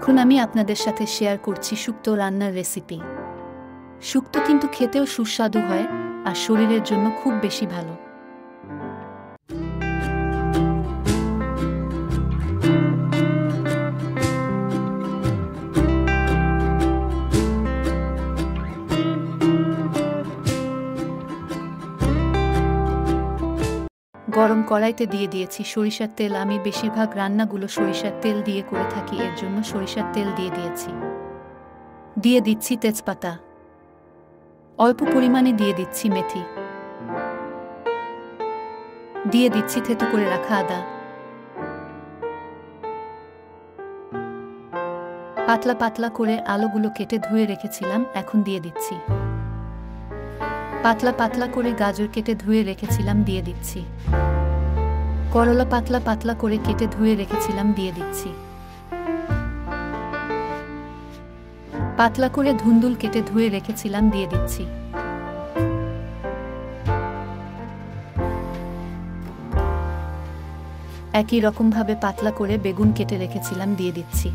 এখন আমি আপনাদের সাথে শেয়ার করছি শুক্তো রান্নার রেসিপি। শুক্তো কিন্তু খেতেও সুস্বাদু হয় আর শরীরের জন্য খুব বেশি ভালো। গরম কড়াইতে দিয়ে দিয়েছি সরিষার তেল। আমি বেশিরভাগ রান্নাগুলো সরিষার তেল দিয়ে করে থাকি, এর জন্য সরিষার তেল দিয়ে দিয়েছি। দিয়ে দিচ্ছি তেজপাতা, অল্প পরিমাণে দিয়ে দিচ্ছি মেথি, দিয়ে দিচ্ছি থেতো করে রাখা আদা, পাতলা পাতলা করে আলুগুলো কেটে ধুয়ে রেখেছিলাম এখন দিয়ে দিচ্ছি। পাতলা পাতলা করে গাজর কেটে ধুয়ে রেখেছিলাম দিয়ে দিচ্ছি। করলা পাতলা পাতলা করে কেটে ধুয়ে রেখেছিলাম দিয়ে দিচ্ছি। পাতলা করে ধুন্দুল কেটে ধুয়ে রেখেছিলাম দিয়ে দিচ্ছি। একই রকমভাবে পাতলা করে বেগুন কেটে রেখেছিলাম দিয়ে দিচ্ছি।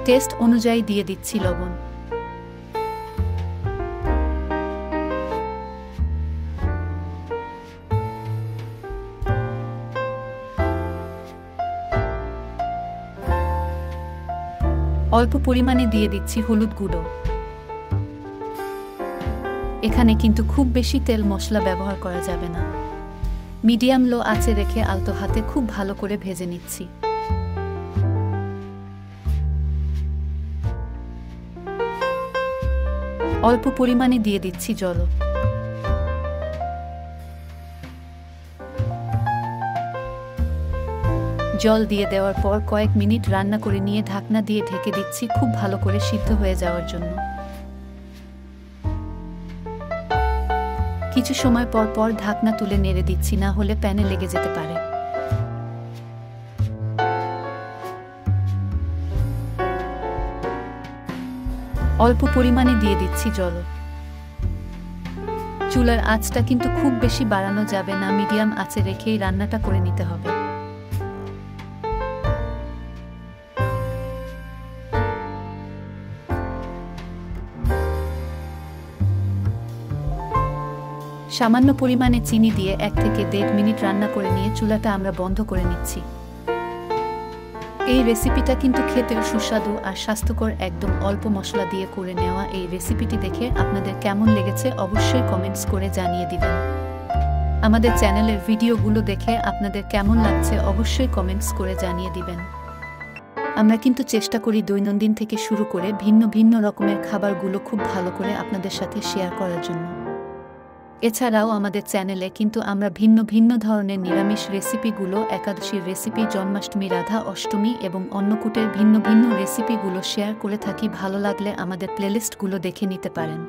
টেস্ট অনুযায়ী দিয়ে দিচ্ছি লবণ। অল্প পরিমাণে দিয়ে দিচ্ছি হলুদ গুঁড়ো। এখানে কিন্তু খুব বেশি তেল মশলা ব্যবহার করা যাবে না। মিডিয়াম লো আঁচে রেখে আলতো হাতে খুব ভালো করে ভেজে নিচ্ছি। অল্প পরিমাণে দিয়ে দিচ্ছি জল। জল দিয়ে দেওয়ার পর কয়েক মিনিট রান্না করে নিয়ে ঢাকনা দিয়ে ঢেকে দিচ্ছি খুব ভালো করে সিদ্ধ হয়ে যাওয়ার জন্য। কিছু সময় পর পর ঢাকনা তুলে নেড়ে দিচ্ছি, না হলে প্যানে লেগে যেতে পারে। অল্প পরিমাণে দিয়ে দিচ্ছি জল। চুলার আঁচটা কিন্তু খুব বেশি বাড়ানো যাবে না, মিডিয়াম আঁচে রেখেই রান্নাটা করে নিতে হবে। সামান্য পরিমাণে চিনি দিয়ে 1 থেকে 1.5 মিনিট রান্না করে নিয়ে চুলাটা আমরা বন্ধ করে নিচ্ছি। এই রেসিপিটা কিন্তু খেতেও সুস্বাদু আর স্বাস্থ্যকর, একদম অল্প মশলা দিয়ে করে নেওয়া এই রেসিপিটি দেখে আপনাদের কেমন লেগেছে অবশ্যই কমেন্টস করে জানিয়ে দিবেন। আমাদের চ্যানেলের ভিডিওগুলো দেখে আপনাদের কেমন লাগছে অবশ্যই কমেন্টস করে জানিয়ে দিবেন। আমরা কিন্তু চেষ্টা করি দৈনন্দিন থেকে শুরু করে ভিন্ন ভিন্ন রকমের খাবারগুলো খুব ভালো করে আপনাদের সাথে শেয়ার করার জন্য। এছাড়াও আমাদের চ্যানেলে কিন্তু আমরা ভিন্ন ভিন্ন ধরনের নিরামিষ রেসিপিগুলো, একাদশীর রেসিপি, জন্মাষ্টমী, রাধা অষ্টমী এবং অন্নকূটের ভিন্ন ভিন্ন রেসিপিগুলো শেয়ার করে থাকি। ভালো লাগলে আমাদের প্লেলিস্টগুলো দেখে নিতে পারেন।